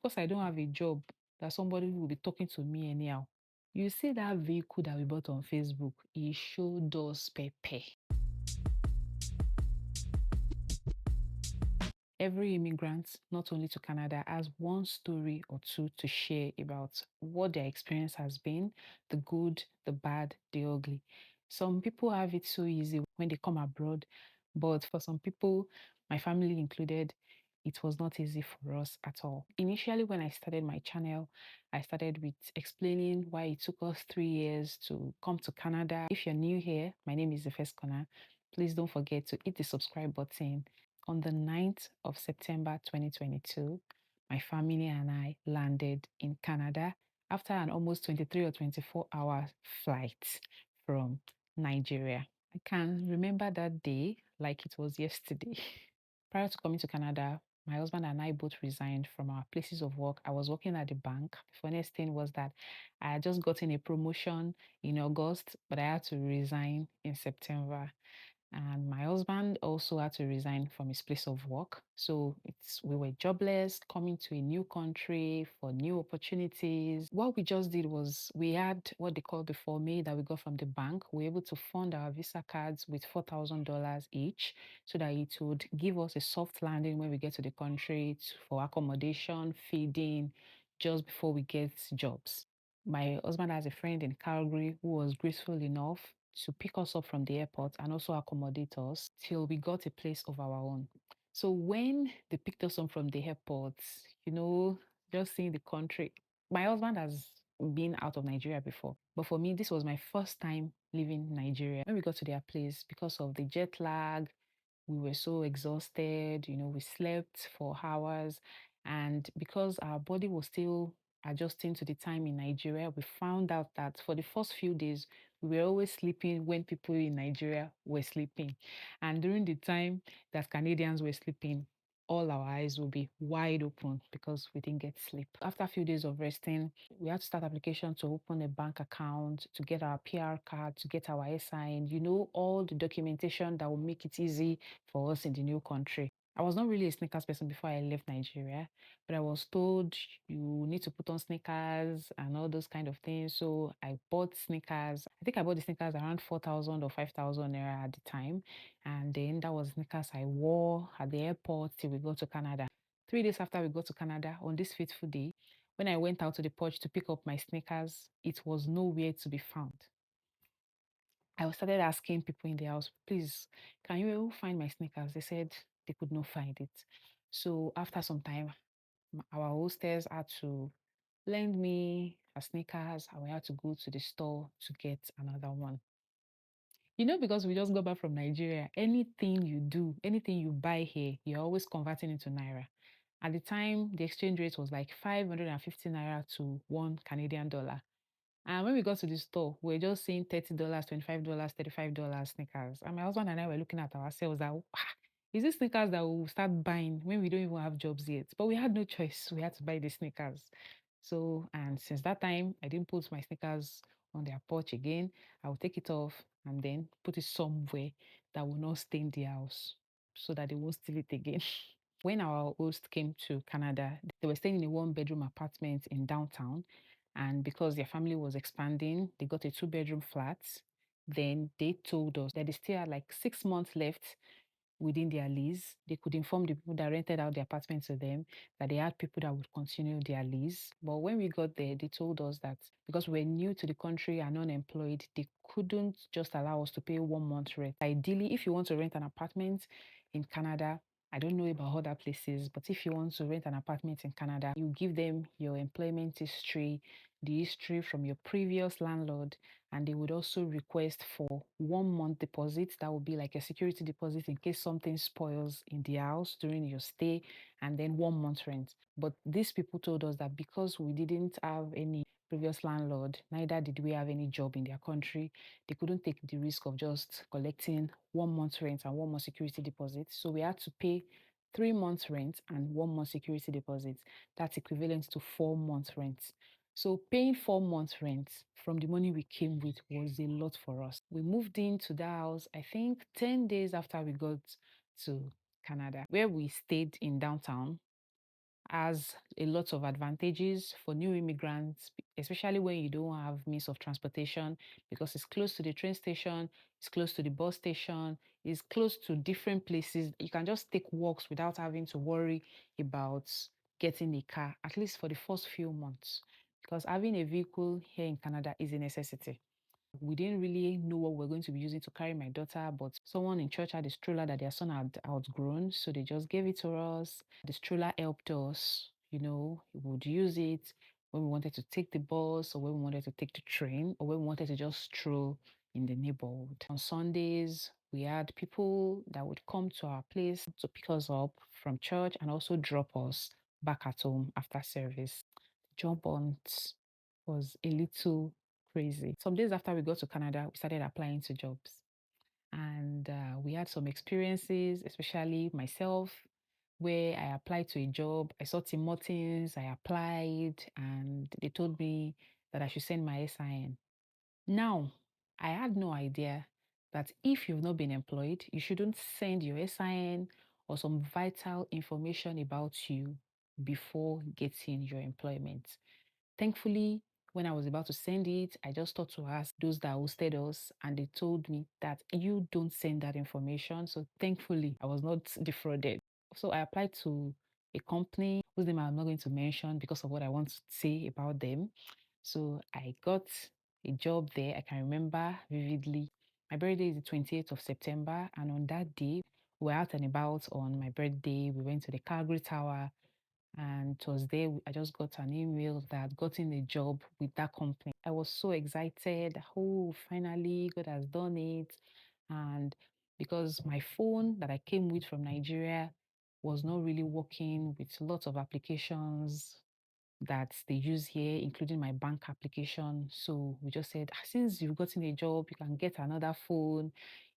because I don't have a job, that somebody will be talking to me anyhow. You see that vehicle that we bought on Facebook, it showed us pepper. Every immigrant, not only to Canada, has one story or two to share about what their experience has been, the good, the bad, the ugly. Some people have it so easy when they come abroad, but for some people, my family included, it was not easy for us at all. Initially, when I started my channel, I started with explaining why it took us 3 years to come to Canada. If you're new here, my name is the first corner. Please don't forget to hit the subscribe button. On the 9th of September 2022, my family and I landed in Canada after an almost 23 or 24-hour flight from Nigeria. I can remember that day like it was yesterday. Prior to coming to Canada, my husband and I both resigned from our places of work. I was working at the bank. The funniest thing was that I had just gotten a promotion in August, but I had to resign in September. And my husband also had to resign from his place of work. So we were jobless, coming to a new country for new opportunities. What we just did was we had what they call the forme that we got from the bank. We were able to fund our visa cards with $4,000 each so that it would give us a soft landing when we get to the country for accommodation, feeding, just before we get jobs. My husband has a friend in Calgary who was graceful enough to pick us up from the airport and also accommodate us till we got a place of our own. So when they picked us up from the airport, just seeing the country, my husband has been out of Nigeria before, but for me, this was my first time leaving Nigeria. When we got to their place, because of the jet lag, we were so exhausted, we slept for hours. And because our body was still adjusting to the time in Nigeria, we found out that for the first few days, we were always sleeping when people in Nigeria were sleeping. And during the time that Canadians were sleeping, all our eyes will be wide open because we didn't get sleep. After a few days of resting, we had to start application to open a bank account, to get our PR card, to get our SIN, all the documentation that will make it easy for us in the new country. I was not really a sneakers person before I left Nigeria, but I was told you need to put on sneakers and all those kind of things. So I bought sneakers. I think I bought the sneakers around 4,000 or 5,000 naira at the time. And then that was sneakers I wore at the airport till we got to Canada. 3 days after we got to Canada, on this fateful day, when I went out to the porch to pick up my sneakers, it was nowhere to be found. I started asking people in the house, please, can you find my sneakers? They said they could not find it. So after some time, our hostess had to lend me her sneakers and we had to go to the store to get another one. Because we just got back from Nigeria, anything you do, anything you buy here, you're always converting into Naira. At the time, the exchange rate was like 550 Naira to $1 Canadian. And when we got to the store, we were just seeing $30, $25, $35 sneakers. And my husband and I were looking at ourselves that, is this sneakers that we'll start buying when we don't even have jobs yet? But we had no choice. We had to buy the sneakers. So, and since that time, I didn't put my sneakers on their porch again. I will take it off and then put it somewhere that will not stain the house so that they won't steal it again. When our host came to Canada, they were staying in a one-bedroom apartment in downtown. And because their family was expanding, they got a two-bedroom flat. Then they told us that they still had like 6 months left within their lease. They could inform the people that rented out the apartment to them that they had people that would continue their lease. But when we got there, they told us that because we're new to the country and unemployed, they couldn't just allow us to pay 1 month rent. Ideally, if you want to rent an apartment in Canada, I don't know about other places, but if you want to rent an apartment in Canada, you give them your employment history, the history from your previous landlord, and they would also request for 1 month deposit. That would be like a security deposit in case something spoils in the house during your stay, and then 1 month rent. But these people told us that because we didn't have any previous landlord, neither did we have any job in their country, they couldn't take the risk of just collecting 1 month rent and 1 month security deposit. So we had to pay 3 months rent and 1 month security deposit. That's equivalent to 4 months rent. So paying 4 months rent from the money we came with was a lot for us. We moved into the house, I think 10 days after we got to Canada, where we stayed in downtown. has a lot of advantages for new immigrants, especially when you don't have means of transportation, because it's close to the train station, it's close to the bus station, it's close to different places. You can just take walks without having to worry about getting a car, at least for the first few months, because having a vehicle here in Canada is a necessity. We didn't really know what we are going to be using to carry my daughter, but someone in church had a stroller that their son had outgrown, so they just gave it to us. The stroller helped us, we would use it when we wanted to take the bus or when we wanted to take the train or when we wanted to just stroll in the neighborhood. On Sundays, we had people that would come to our place to pick us up from church and also drop us back at home after service. The job hunt was a little crazy. Some days after we got to Canada, we started applying to jobs. And we had some experiences, especially myself, where I applied to a job. I saw Tim Martins, I applied, and they told me that I should send my SIN. Now, I had no idea that if you've not been employed, you shouldn't send your SIN or some vital information about you before getting your employment. Thankfully, when I was about to send it, I just thought to ask those that hosted us, and they told me that you don't send that information. So thankfully, I was not defrauded. So I applied to a company whose name I'm not going to mention because of what I want to say about them. So I got a job there. I can remember vividly. My birthday is the 28th of September, and on that day, we were out and about on my birthday. We went to the Calgary Tower, and it was there I just got an email that I'd gotten a job with that company. I was so excited. Oh, finally, God has done it. And because my phone that I came with from Nigeria was not really working with lots of applications that they use here, including my bank application. So we just said, "Ah, since you've gotten a job, you can get another phone."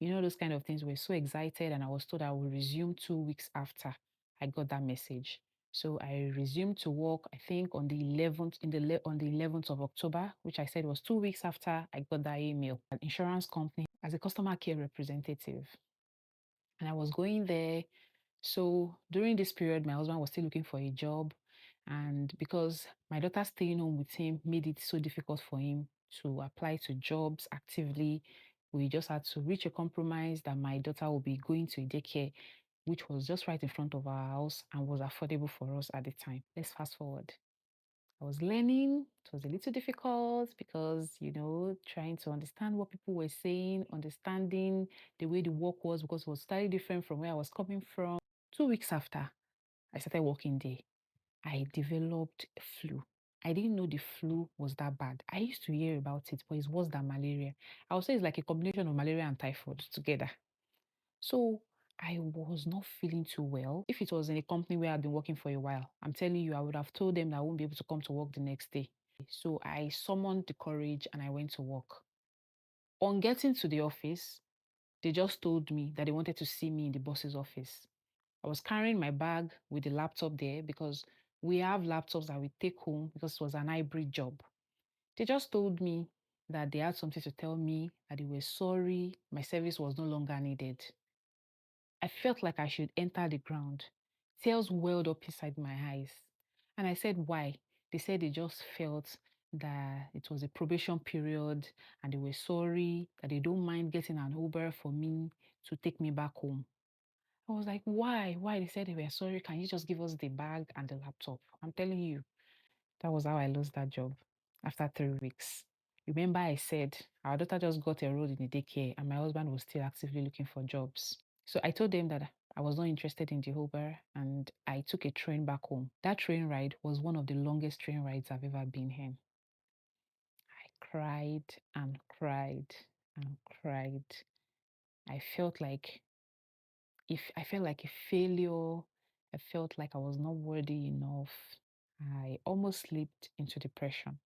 Those kind of things. We're so excited. And I was told I will resume 2 weeks after I got that message. So I resumed to work, I think on the 11th, on the 11th of October, which I said was 2 weeks after I got that email. An insurance company as a customer care representative. And I was going there. So during this period, my husband was still looking for a job. And because my daughter staying home with him made it so difficult for him to apply to jobs actively, we just had to reach a compromise that my daughter will be going to a daycare, which was just right in front of our house and was affordable for us at the time. Let's fast forward. I was learning. It was a little difficult because, trying to understand what people were saying, understanding the way the work was, because it was slightly different from where I was coming from. 2 weeks after I started working there, I developed flu. I didn't know the flu was that bad. I used to hear about it, but it's worse than malaria. I would say it's like a combination of malaria and typhoid together. So I was not feeling too well. If it was in a company where I'd been working for a while, I'm telling you, I would have told them that I won't be able to come to work the next day. So I summoned the courage and I went to work. On getting to the office, they just told me that they wanted to see me in the boss's office. I was carrying my bag with the laptop there because we have laptops that we take home because it was an hybrid job. They just told me that they had something to tell me, that they were sorry, my service was no longer needed. I felt like I should enter the ground. Tears welled up inside my eyes. And I said, why? They said they just felt that it was a probation period and they were sorry, that they don't mind getting an Uber for me to take me back home. I was like, why? Why? They said they were sorry. Can you just give us the bag and the laptop? I'm telling you, that was how I lost that job after 3 weeks. Remember, I said our daughter just got enrolled in the daycare and my husband was still actively looking for jobs. So I told them that I was not interested in the Uber and I took a train back home. That train ride was one of the longest train rides I've ever been in. I cried and cried and cried. I felt like if I felt like a failure, I felt like I was not worthy enough. I almost slipped into depression.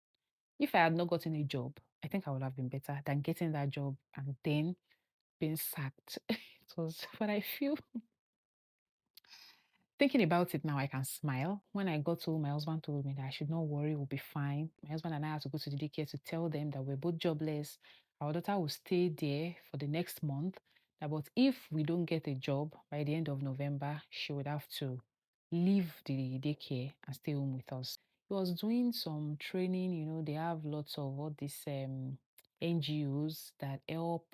If I had not gotten a job, I think I would have been better than getting that job and then being sacked. It was, but I feel thinking about it now, I can smile. When I got home, my husband told me that I should not worry, we'll be fine. My husband and I had to go to the daycare to tell them that we're both jobless. Our daughter will stay there for the next month. But if we don't get a job by the end of November, she would have to leave the daycare and stay home with us. He was doing some training, they have lots of all these NGOs that help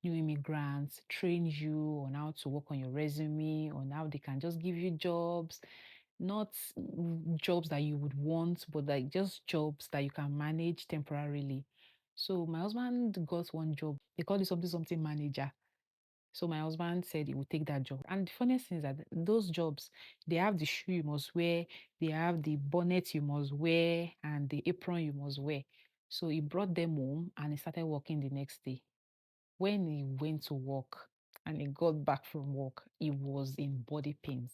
new immigrants, train you on how to work on your resume, on how they can just give you jobs, not jobs that you would want, but like just jobs that you can manage temporarily. So my husband got one job. They call it something manager. So my husband said he would take that job. And the funniest thing is that those jobs, they have the shoe you must wear, they have the bonnet you must wear, and the apron you must wear. So he brought them home and he started working the next day. When he went to work and he got back from work, he was in body pains.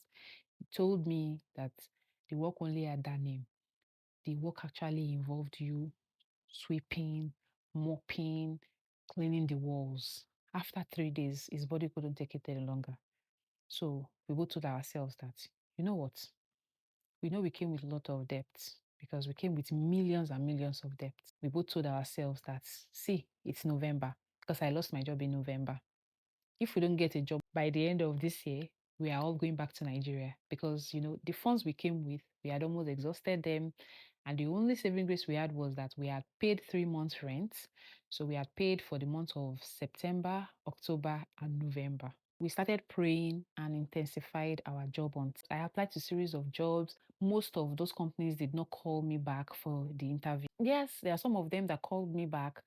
He told me that the work only had that name. The work actually involved you sweeping, mopping, cleaning the walls. After 3 days, his body couldn't take it any longer. So we both told ourselves that, you know what? We know we came with a lot of debts because we came with millions and millions of debts. We both told ourselves that, see, it's November because I lost my job in November. If we don't get a job by the end of this year, we are all going back to Nigeria because, the funds we came with, we had almost exhausted them. And the only saving grace we had was that we had paid 3 months' rent. So we had paid for the month of September, October, and November. We started praying and intensified our job hunt. I applied to a series of jobs. Most of those companies did not call me back for the interview. Yes, there are some of them that called me back,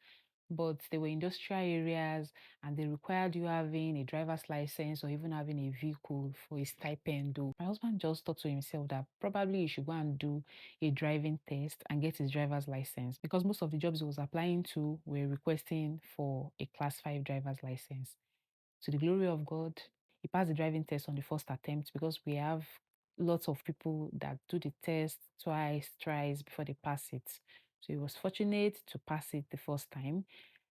but they were industrial areas and they required you having a driver's license or even having a vehicle for a stipend. Though my husband just thought to himself that probably he should go and do a driving test and get his driver's license because most of the jobs he was applying to were requesting for a class 5 driver's license. To the glory of God, he passed the driving test on the first attempt because we have lots of people that do the test twice, thrice before they pass it. So he was fortunate to pass it the first time.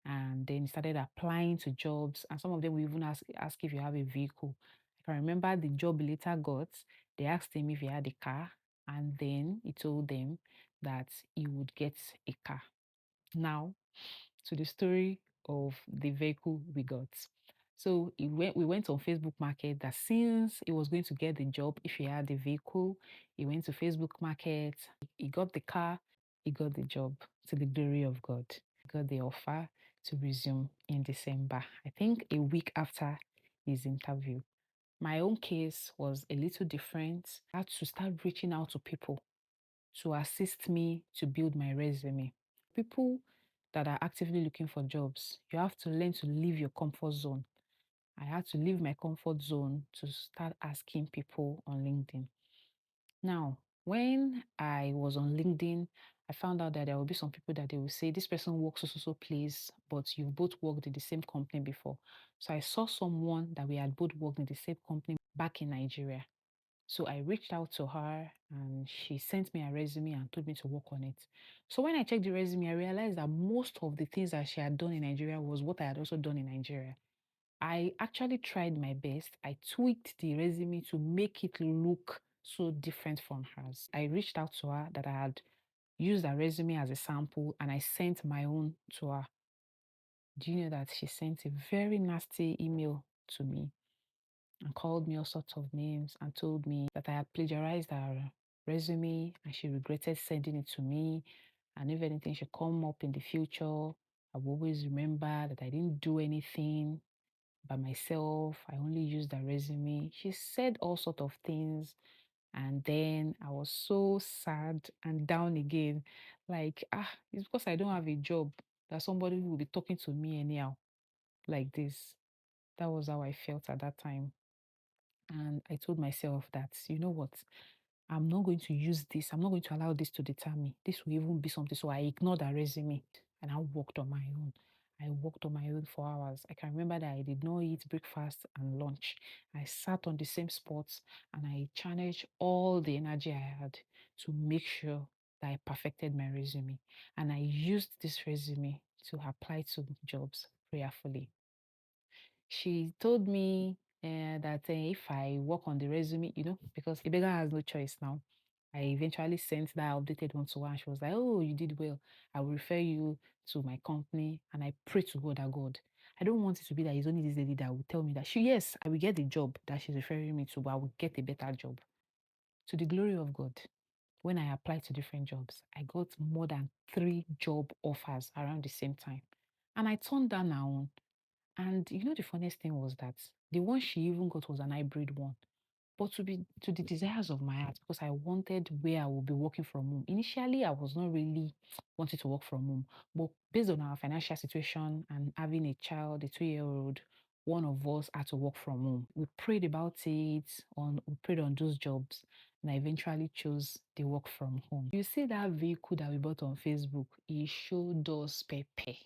And then he started applying to jobs. And some of them will even ask if you have a vehicle. I can remember the job he later got. They asked him if he had a car. And then he told them that he would get a car. Now, to the story of the vehicle we got. So we went on Facebook Market that since he was going to get the job if he had the vehicle, he went to Facebook Market, he got the car, he got the job to the glory of God. He got the offer to resume in December, I think a week after his interview. My own case was a little different. I had to start reaching out to people to assist me to build my resume. People that are actively looking for jobs, you have to learn to leave your comfort zone. I had to leave my comfort zone to start asking people on LinkedIn. Now, when I was on LinkedIn, I found out that there will be some people that they will say, this person works so place, but you've both worked in the same company before. So I saw someone that we had both worked in the same company back in Nigeria. So I reached out to her and she sent me a resume and told me to work on it. So when I checked the resume, I realized that most of the things that she had done in Nigeria was what I had also done in Nigeria. I actually tried my best. I tweaked the resume to make it look so different from hers. I reached out to her that I had used her resume as a sample and I sent my own to her. Do you know that she sent a very nasty email to me and called me all sorts of names and told me that I had plagiarized her resume and she regretted sending it to me. And if anything should come up in the future, I will always remember that I didn't do anything by myself. I only used her resume. She said all sorts of things. And then I was so sad and down again. Like, it's because I don't have a job that somebody will be talking to me anyhow like this. That was how I felt at that time. And I told myself that, you know what? I'm not going to use this. I'm not going to allow this to deter me. This will even be something. So I ignored her resume and I worked on my own. I worked on my own for hours. I can remember that I did not eat breakfast and lunch. I sat on the same spot and I channeled all the energy I had to make sure that I perfected my resume. And I used this resume to apply to jobs prayerfully. She told me that if I work on the resume, because a beggar has no choice now. I eventually sent that updated one to her and she was like, oh, you did well. I will refer you to my company and I pray to God that God. I don't want it to be that it's only this lady that will tell me that yes, I will get the job that she's referring me to, but I will get a better job. To the glory of God, when I applied to different jobs, I got more than three job offers around the same time. And I turned down our own. And the funniest thing was that the one she even got was an hybrid one. But to the desires of my heart, because I wanted where I would be working from home. Initially, I was not really wanting to work from home, but based on our financial situation and having a child, a 2-year-old, one of us had to work from home. We prayed about it, we prayed on those jobs, and I eventually chose the work from home. You see that vehicle that we bought on Facebook, it showed us Pepe.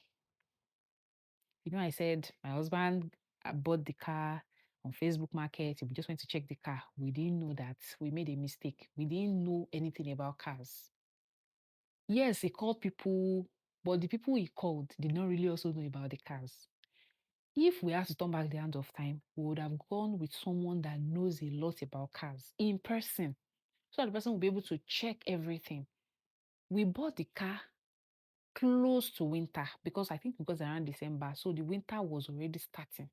I said my husband bought the car on Facebook Market. We just went to check the car. We didn't know that we made a mistake. We didn't know anything about cars. Yes, he called people, but the people he called did not really also know about the cars. If we had to turn back the hand of time, we would have gone with someone that knows a lot about cars in person, so that the person will be able to check everything. We bought the car close to winter because I think because around December, so the winter was already starting.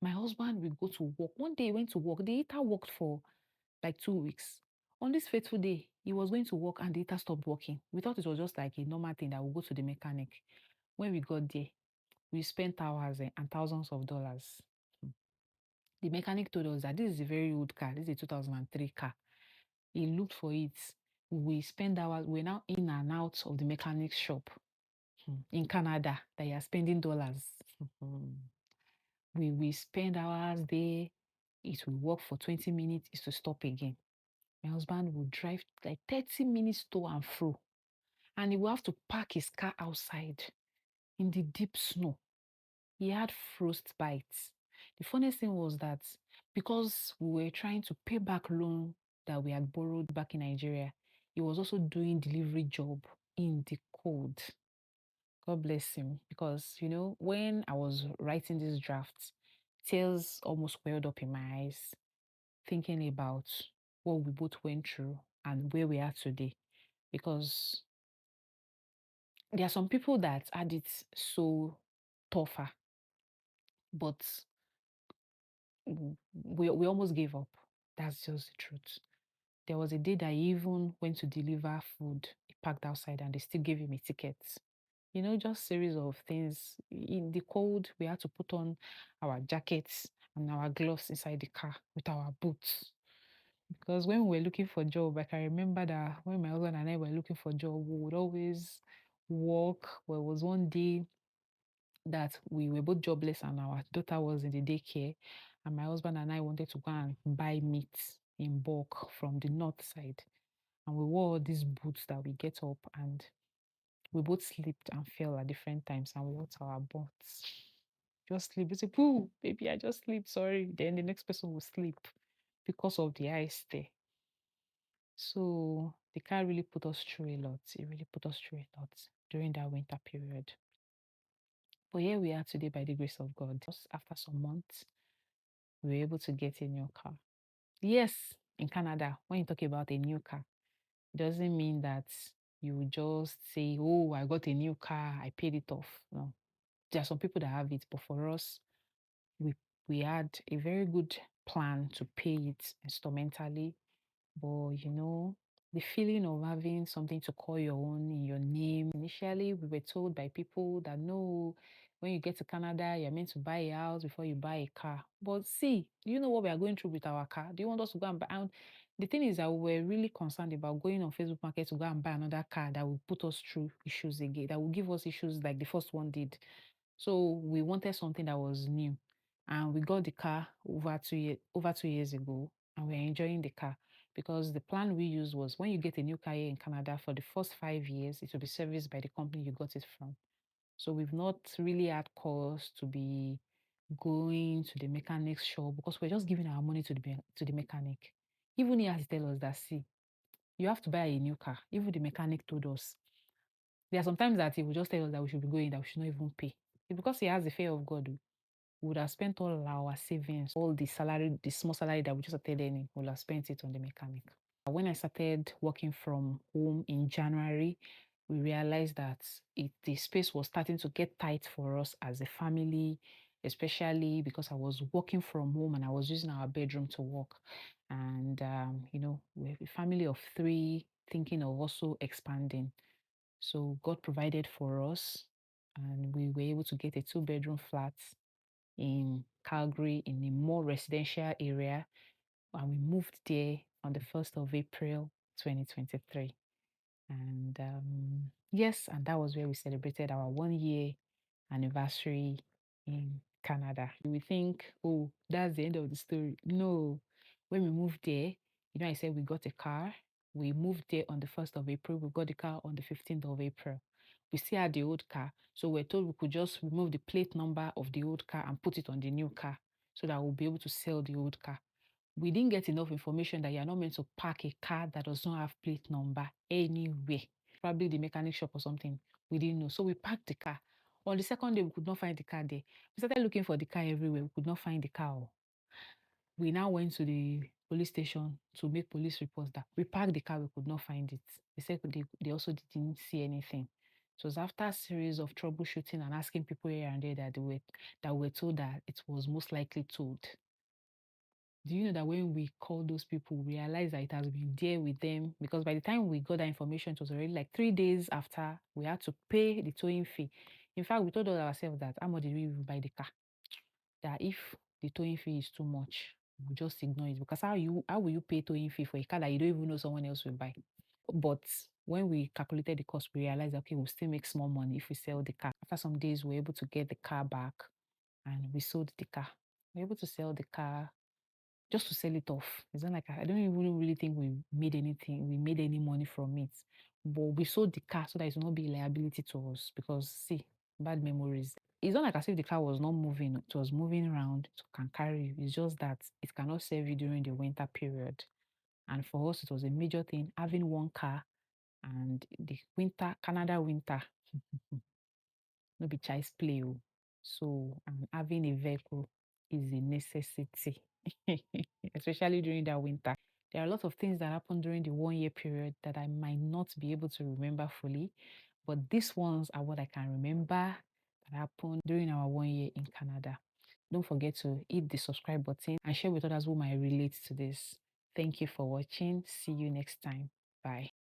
My husband will go to work. One day he went to work. The heater worked for like 2 weeks. On this fateful day, he was going to work and the heater stopped working. We thought it was just like a normal thing that we'll go to the mechanic. When we got there, we spent hours and thousands of dollars. The mechanic told us that this is a very old car. This is a 2003 car. He looked for it. We spent hours. We're now in and out of the mechanic shop in Canada that you are spending dollars. We spend hours there. It will work for 20 minutes. It's to stop again. My husband will drive like 30 minutes to and fro. And he will have to park his car outside in the deep snow. He had frost bites. The funniest thing was that because we were trying to pay back loan that we had borrowed back in Nigeria, he was also doing delivery job in the cold. God bless him. Because, when I was writing this draft, tears almost welled up in my eyes, thinking about what we both went through and where we are today. Because there are some people that had it so tougher, but we almost gave up. That's just the truth. There was a day that he even went to deliver food. He parked outside and they still gave him a ticket. Just series of things. In the cold, we had to put on our jackets and our gloves inside the car with our boots. Because when we were looking for job, I can remember that when my husband and I were looking for job, we would always walk. There was one day that we were both jobless and our daughter was in the daycare, and my husband and I wanted to go and buy meat in bulk from the north side. And we wore these boots that we get up and we both slipped and fell at different times and we hurt our butts. Just sleep. We say, "Pooh, baby, I just sleep. Sorry." Then the next person will sleep because of the ice there. So the car really put us through a lot. It really put us through a lot during that winter period. But here we are today by the grace of God. Just after some months, we were able to get a new car. Yes, in Canada, when you talk about a new car, it doesn't mean that you just say, "Oh, I got a new car, I paid it off." No. There are some people that have it, but for us, we we had a very good plan to pay it instrumentally. But the feeling of having something to call your own in your name. Initially, we were told by people that no, when you get to Canada, you're meant to buy a house before you buy a car. But see, do you know what we are going through with our car? Do you want us to go and buy? And the thing is that we were really concerned about going on Facebook Market to go and buy another car that will put us through issues again, that will give us issues like the first one did. So we wanted something that was new. And we got the car over 2 years ago, and we're enjoying the car because the plan we used was when you get a new car here in Canada for the first 5 years, it will be serviced by the company you got it from. So we've not really had cause to be going to the mechanic's shop because we're just giving our money to the mechanic. Even he has to tell us that, see, you have to buy a new car. Even the mechanic told us. There are sometimes that he will just tell us that we should be going, that we should not even pay. It's because he has the fear of God. We would have spent all our savings, all the salary, the small salary that we just started earning, we would have spent it on the mechanic. When I started working from home in January, we realized that the space was starting to get tight for us as a family. especially because I was working from home and I was using our bedroom to work. And, we're a family of three thinking of also expanding. So God provided for us, and we were able to get a two-bedroom flat in Calgary in a more residential area. And we moved there on the 1st of April 2023. And yes, and that was where we celebrated our 1 year anniversary in Canada. We think, oh, that's the end of the story. No, when we moved there, I said we got a car. We moved there on the 1st of April. We got the car on the 15th of April. We still had the old car. So we're told we could just remove the plate number of the old car and put it on the new car so that we'll be able to sell the old car. We didn't get enough information that you're not meant to park a car that does not have plate number anywhere. Probably the mechanic shop or something. We didn't know. So we parked the car. On the second day, we could not find the car there. We started looking for the car everywhere. We could not find the car. We now went to the police station to make police reports that we parked the car, we could not find it. They said they also didn't see anything. So it was after a series of troubleshooting and asking people here and there that we were told that it was most likely towed. Do you know that when we called those people, we realized that it has been there with them? Because by the time we got that information, it was already like 3 days after we had to pay the towing fee. In fact, we told ourselves that how much did we even buy the car? That if the towing fee is too much, we just ignore it. Because how will you pay towing fee for a car that you don't even know someone else will buy? But when we calculated the cost, we realized, okay, we'll still make small money if we sell the car. After some days, we were able to get the car back and we sold the car. We were able to sell the car just to sell it off. It's not like I don't even really think we made anything, we made any money from it. But we sold the car so that it will not be a liability to us because see, bad memories. It's not like as if the car was not moving, it was moving around, it can carry you. It's just that it cannot serve you during the winter period. And for us, it was a major thing having one car and the winter, Canada winter. No be child's play. Oh. So having a vehicle is a necessity, especially during that winter. There are a lot of things that happen during the 1 year period that I might not be able to remember fully, but these ones are what I can remember that happened during our 1 year in Canada. Don't forget to hit the subscribe button and share with others who might relate to this. Thank you for watching. See you next time. Bye.